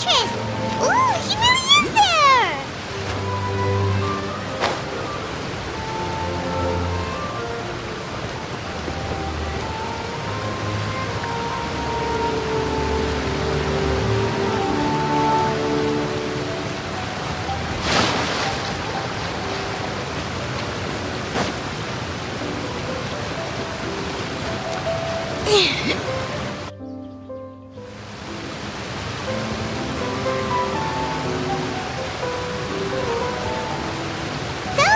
fortress! Ooh, he really is there!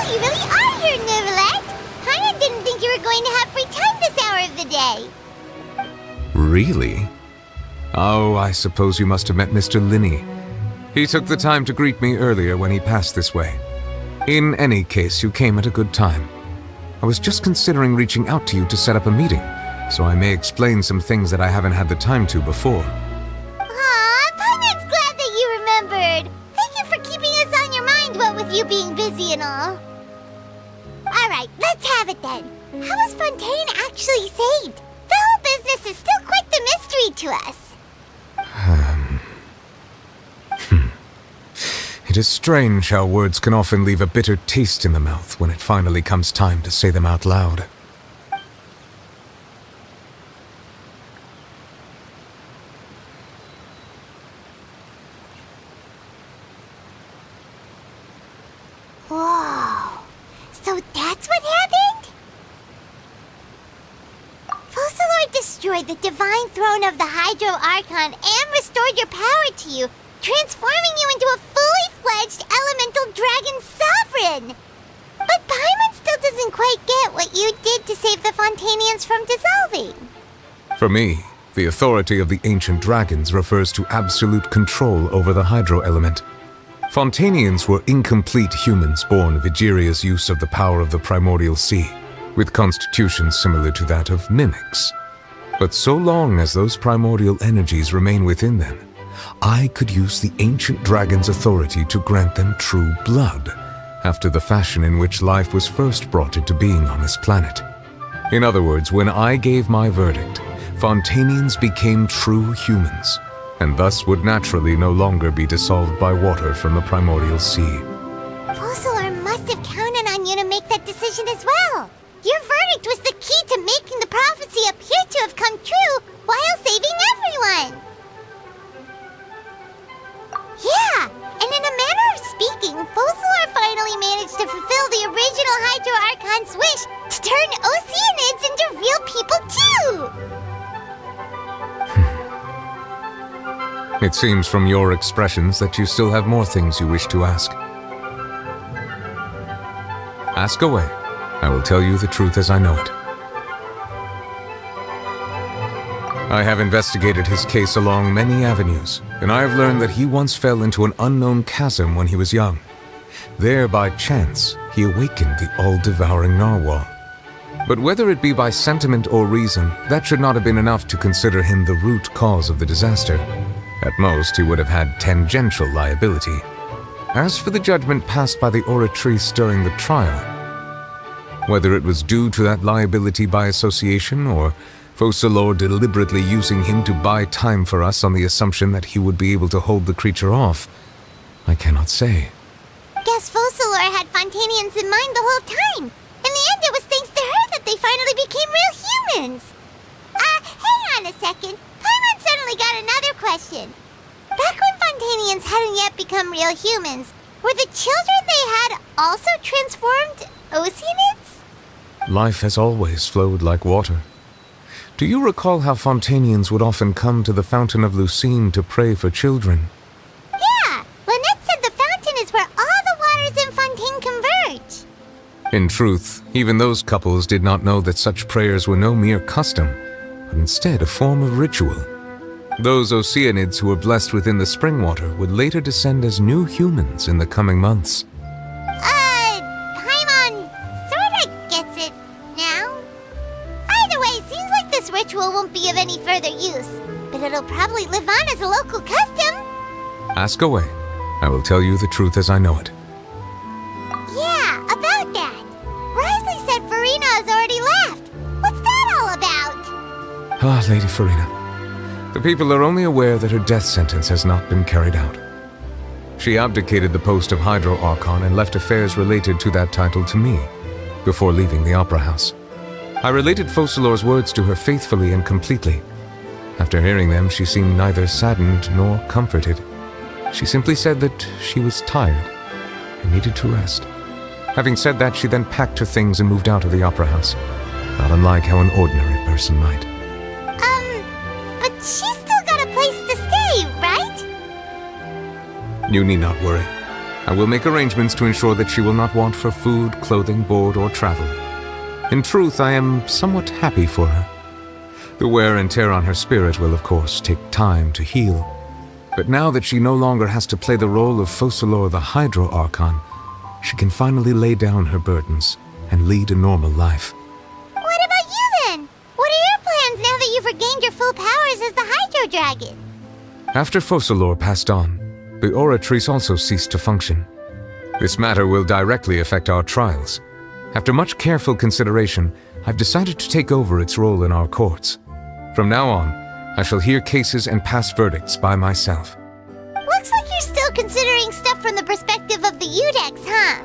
You really are here, Neverland. Paimon didn't think you were going to have free time this hour of the day. Really? Oh, I suppose you must have met Mr. Linney. He took the time to greet me earlier when he passed this way. In any case, you came at a good time. I was just considering reaching out to you to set up a meeting, so I may explain some things that I haven't had the time to before. Aw, Paimon's glad that you remembered. Thank you for keeping us on your mind, what with you being busy and all. Alright, let's have it then. How was Fontaine actually saved? The whole business is still quite the mystery to us. It is strange how words can often leave a bitter taste in the mouth when it finally comes time to say them out loud. Whoa. So that's what happened? Focalors destroyed the divine throne of the Hydro Archon and restored your power to you, transforming you into a fully fledged elemental dragon sovereign. But Paimon still doesn't quite get what you did to save the Fontainians from dissolving. For me, the authority of the ancient dragons refers to absolute control over the hydro element. Fontainians were incomplete humans born of Egeria's use of the power of the primordial sea, with constitutions similar to that of mimics. But so long as those primordial energies remain within them, I could use the ancient dragon's authority to grant them true blood, after the fashion in which life was first brought into being on this planet. In other words, when I gave my verdict, Fontainians became true humans, and thus would naturally no longer be dissolved by water from the primordial sea. Focalor must have counted on you to make that decision as well. Your verdict was the key to making the prophecy appear to have come true while saving everyone. Yeah, and in a manner of speaking, Focalor finally managed to fulfill the original Hydro Archon's wish to turn Oceanids into real people too! It seems from your expressions that you still have more things you wish to ask. Ask away. I will tell you the truth as I know it. I have investigated his case along many avenues, and I have learned that he once fell into an unknown chasm when he was young. There, by chance, he awakened the all-devouring narwhal. But whether it be by sentiment or reason, that should not have been enough to consider him the root cause of the disaster. At most, he would have had tangential liability. As for the judgment passed by the Oratrice during the trial, whether it was due to that liability by association, or Focalor deliberately using him to buy time for us on the assumption that he would be able to hold the creature off, I cannot say. Guess Focalor had Fontainians in mind the whole time. In the end, it was thanks to her that they finally became real humans. Hang on a second. Paimon suddenly got another question. Back when Fontainians hadn't yet become real humans, were the children they had also transformed Oceanids? Life has always flowed like water. Do you recall how Fontainians would often come to the Fountain of Lucine to pray for children? Yeah! Lynette said the fountain is where all the waters in Fontaine converge. In truth, even those couples did not know that such prayers were no mere custom, but instead a form of ritual. Those Oceanids who were blessed within the spring water would later descend as new humans in the coming months. Paimon sorta gets it now. Either way, seems like this ritual won't be of any further use, but it'll probably live on as a local custom. Ask away. I will tell you the truth as I know it. Yeah, about that. Risley said Farina has already left. What's that all about? Ah, Lady Farina. The people are only aware that her death sentence has not been carried out. She abdicated the post of Hydro Archon and left affairs related to that title to me, before leaving the Opera House. I related Focalor's words to her faithfully and completely. After hearing them, she seemed neither saddened nor comforted. She simply said that she was tired and needed to rest. Having said that, she then packed her things and moved out of the Opera House, not unlike how an ordinary person might. But she's still got a place to stay, right? You need not worry. I will make arrangements to ensure that she will not want for food, clothing, board, or travel. In truth, I am somewhat happy for her. The wear and tear on her spirit will, of course, take time to heal. But now that she no longer has to play the role of Focalor the Hydro Archon, she can finally lay down her burdens and lead a normal life. What about you then? What are your plans now that you've regained your full powers as the Hydro Dragon? After Focalor passed on, the Oratrice also ceased to function. This matter will directly affect our trials. After much careful consideration, I've decided to take over its role in our courts. From now on, I shall hear cases and pass verdicts by myself. Looks like you're still considering stuff from the perspective of the Udex, huh?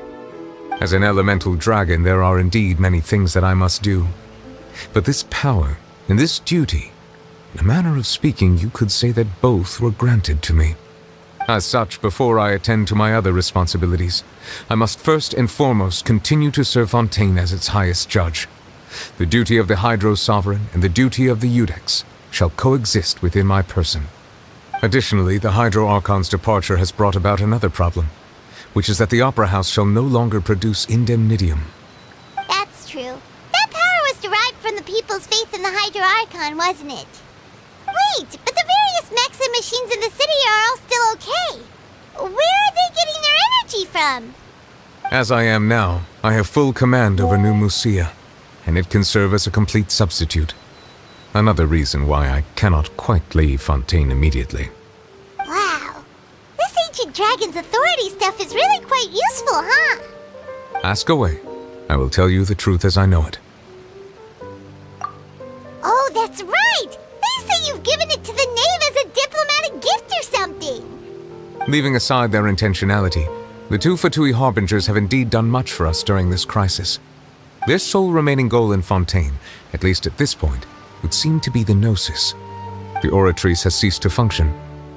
As an elemental dragon, there are indeed many things that I must do. But this power and this duty, in a manner of speaking, you could say that both were granted to me. As such, before I attend to my other responsibilities, I must first and foremost continue to serve Fontaine as its highest judge. The duty of the Hydro Sovereign and the duty of the Udex shall coexist within my person. Additionally, the Hydro Archon's departure has brought about another problem, which is that the Opera House shall no longer produce indemnitium. That's true. That power was derived from the people's faith in the Hydro Archon, wasn't it? Wait, but the various mechs and machines in the city are all still okay. Where are they getting their energy from? As I am now, I have full command over New Musia, and it can serve as a complete substitute. Another reason why I cannot quite leave Fontaine immediately. Wow. This ancient dragon's authority stuff is really quite useful, huh? Ask away. I will tell you the truth as I know it. Oh, that's right! They say you've given it to the knave as a diplomatic gift or something! Leaving aside their intentionality, the two Fatui Harbingers have indeed done much for us during this crisis. Their sole remaining goal in Fontaine, at least at this point, would seem to be the Gnosis. The Oratrice has ceased to function.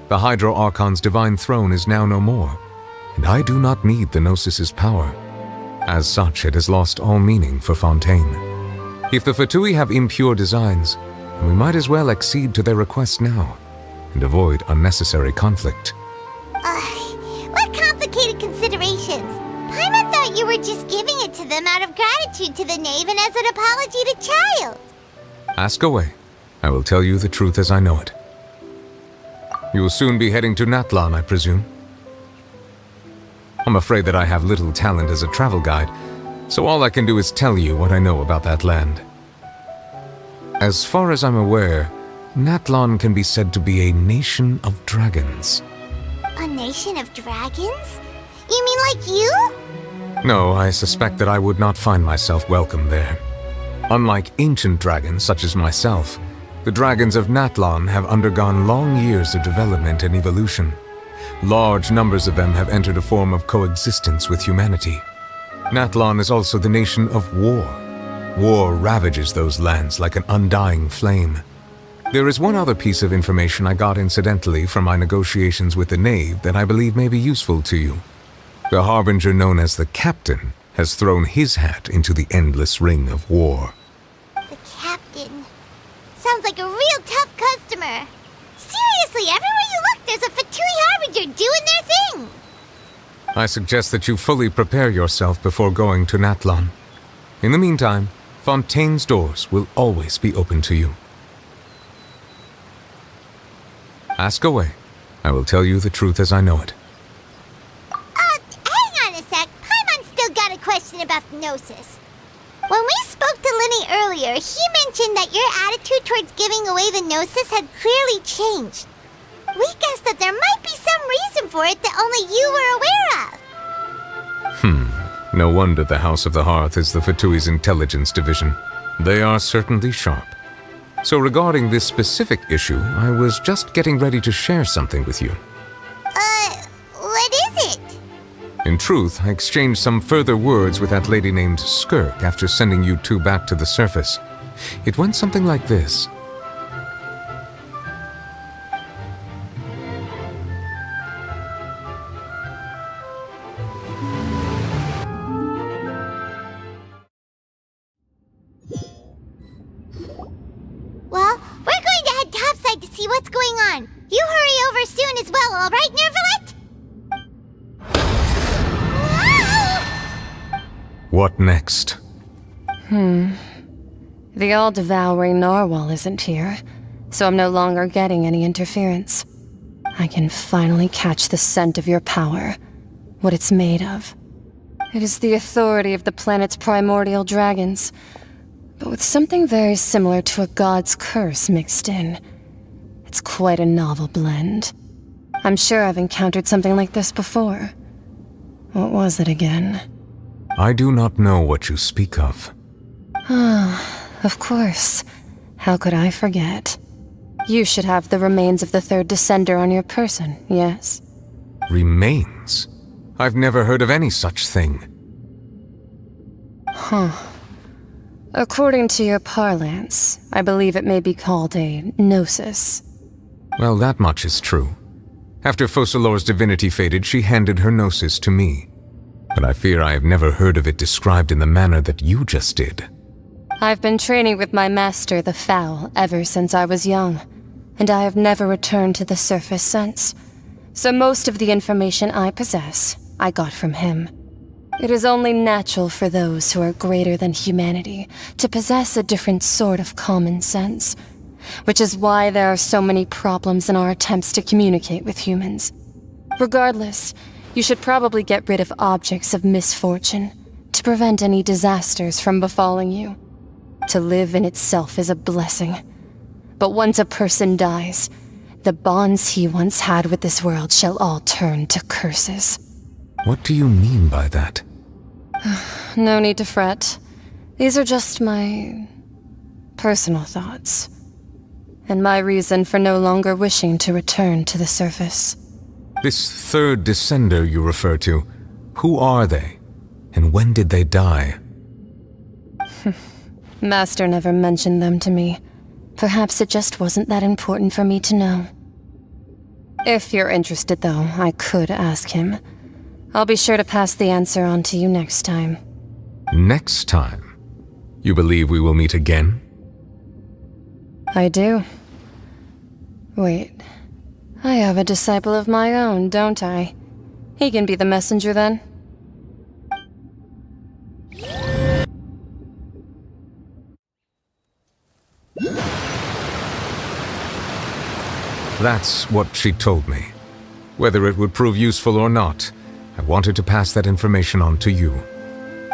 The Hydro Archon's divine throne is now no more, and I do not need the Gnosis's power. As such, it has lost all meaning for Fontaine. If the Fatui have impure designs, then we might as well accede to their request now, and avoid unnecessary conflict. What complicated considerations! Paimon thought you were just giving it to them out of gratitude to the knave and as an apology to Child. Ask away. I will tell you the truth as I know it. You will soon be heading to Natlan, I presume? I'm afraid that I have little talent as a travel guide, so all I can do is tell you what I know about that land. As far as I'm aware, Natlan can be said to be a nation of dragons. A nation of dragons? You mean like you? No, I suspect that I would not find myself welcome there. Unlike ancient dragons such as myself, the dragons of Natlan have undergone long years of development and evolution. Large numbers of them have entered a form of coexistence with humanity. Natlan is also the nation of war. War ravages those lands like an undying flame. There is one other piece of information I got incidentally from my negotiations with the knave that I believe may be useful to you. The Harbinger known as the Captain has thrown his hat into the endless ring of war. The Captain. Sounds like a real tough customer. Seriously, everywhere you look, there's a Fatui Harbinger doing their thing. I suggest that you fully prepare yourself before going to Natlan. In the meantime, Fontaine's doors will always be open to you. Ask away. I will tell you the truth as I know it. Hang on a sec. Paimon's still got a question about the Gnosis. When we spoke to Linny earlier, he mentioned that your attitude towards giving away the Gnosis had clearly changed. We guessed that there might be some reason for it that only you were aware of. No wonder the House of the Hearth is the Fatui's intelligence division. They are certainly sharp. So regarding this specific issue, I was just getting ready to share something with you. What is it? In truth, I exchanged some further words with that lady named Skirk after sending you two back to the surface. It went something like this. Well, we're going to head topside to see what's going on. You hurry over soon as well, all right, Nervalet? What next? The all-devouring narwhal isn't here, so I'm no longer getting any interference. I can finally catch the scent of your power, what it's made of. It is the authority of the planet's primordial dragons, but with something very similar to a god's curse mixed in. It's quite a novel blend. I'm sure I've encountered something like this before. What was it again? I do not know what you speak of. Of course. How could I forget? You should have the remains of the third descender on your person, yes? Remains? I've never heard of any such thing. According to your parlance, I believe it may be called a gnosis. Well, that much is true. After Focalor's divinity faded, she handed her gnosis to me. But I fear I have never heard of it described in the manner that you just did. I've been training with my master, the Fowl, ever since I was young, and I have never returned to the surface since. So most of the information I possess, I got from him. It is only natural for those who are greater than humanity to possess a different sort of common sense, which is why there are so many problems in our attempts to communicate with humans. Regardless, you should probably get rid of objects of misfortune to prevent any disasters from befalling you. To live in itself is a blessing. But once a person dies, the bonds he once had with this world shall all turn to curses. What do you mean by that? No need to fret. These are just my personal thoughts, and my reason for no longer wishing to return to the surface. This third descender you refer to, who are they? And when did they die? Master never mentioned them to me. Perhaps it just wasn't that important for me to know. If you're interested, though, I could ask him. I'll be sure to pass the answer on to you next time. Next time? You believe we will meet again? I do. Wait. I have a disciple of my own, don't I? He can be the messenger then. That's what she told me. Whether it would prove useful or not, I wanted to pass that information on to you.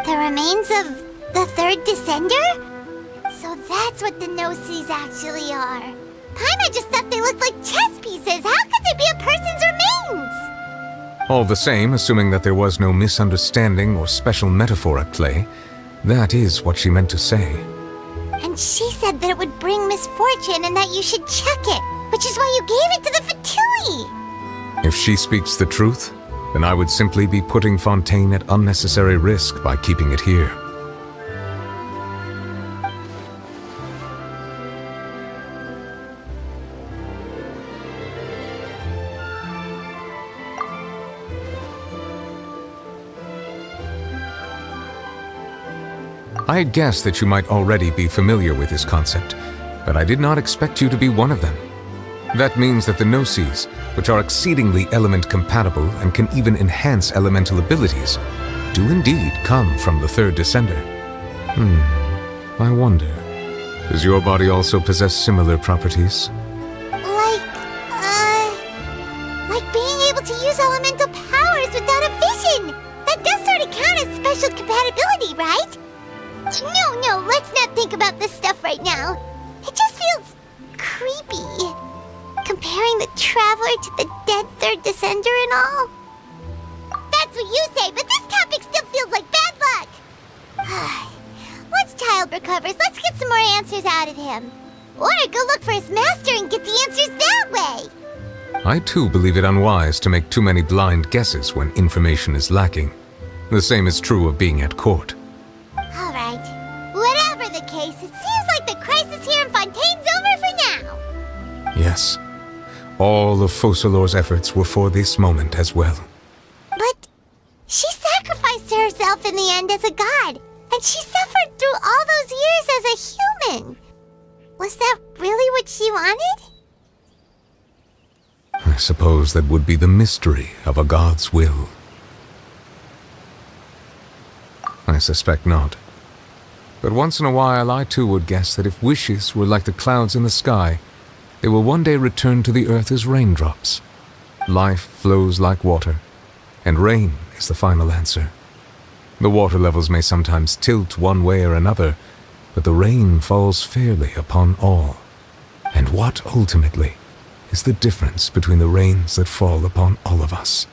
The remains of the third descender? So that's what the Gnosis actually are. Paimon just thought they looked like chess pieces. How could they be a person's remains? All the same, assuming that there was no misunderstanding or special metaphor at play, that is what she meant to say. And she said that it would bring misfortune and that you should check it, which is why you gave it to the Fatui. If she speaks the truth, then I would simply be putting Fontaine at unnecessary risk by keeping it here. I had guessed that you might already be familiar with this concept, but I did not expect you to be one of them. That means that the Gnosis, which are exceedingly element-compatible and can even enhance elemental abilities, do indeed come from the third descender. I wonder, does your body also possess similar properties? Like being able to use elemental powers without a vision. That does sort of count as special compatibility, right? No, let's not think about this stuff right now. It just feels creepy. Comparing the Traveler to the dead third descender and all. That's what you say, but this topic still feels like bad luck. Once Child recovers, let's get some more answers out of him. Or go look for his master and get the answers that way. I too believe it unwise to make too many blind guesses when information is lacking. The same is true of being at court. All right. Whatever the case, it seems like the crisis here in Fontaine's over for now. Yes, all of Focalors' efforts were for this moment as well. But she sacrificed herself in the end as a god, and she suffered through all those years as a human. Was that really what she wanted? I suppose that would be the mystery of a god's will. I suspect not. But once in a while I too would guess that if wishes were like the clouds in the sky, they will one day return to the earth as raindrops. Life flows like water, and rain is the final answer. The water levels may sometimes tilt one way or another, but the rain falls fairly upon all. And what, ultimately, is the difference between the rains that fall upon all of us?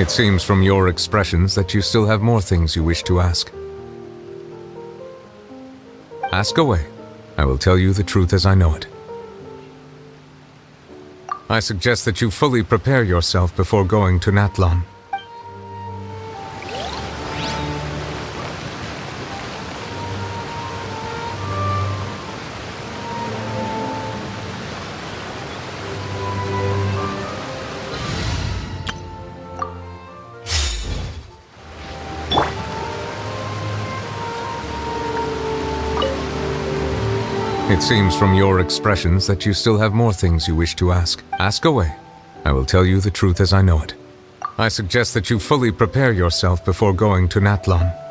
It seems from your expressions that you still have more things you wish to ask. Ask away. I will tell you the truth as I know it. I suggest that you fully prepare yourself before going to Natlan. It seems from your expressions that you still have more things you wish to ask. Ask away. I will tell you the truth as I know it. I suggest that you fully prepare yourself before going to Natlan.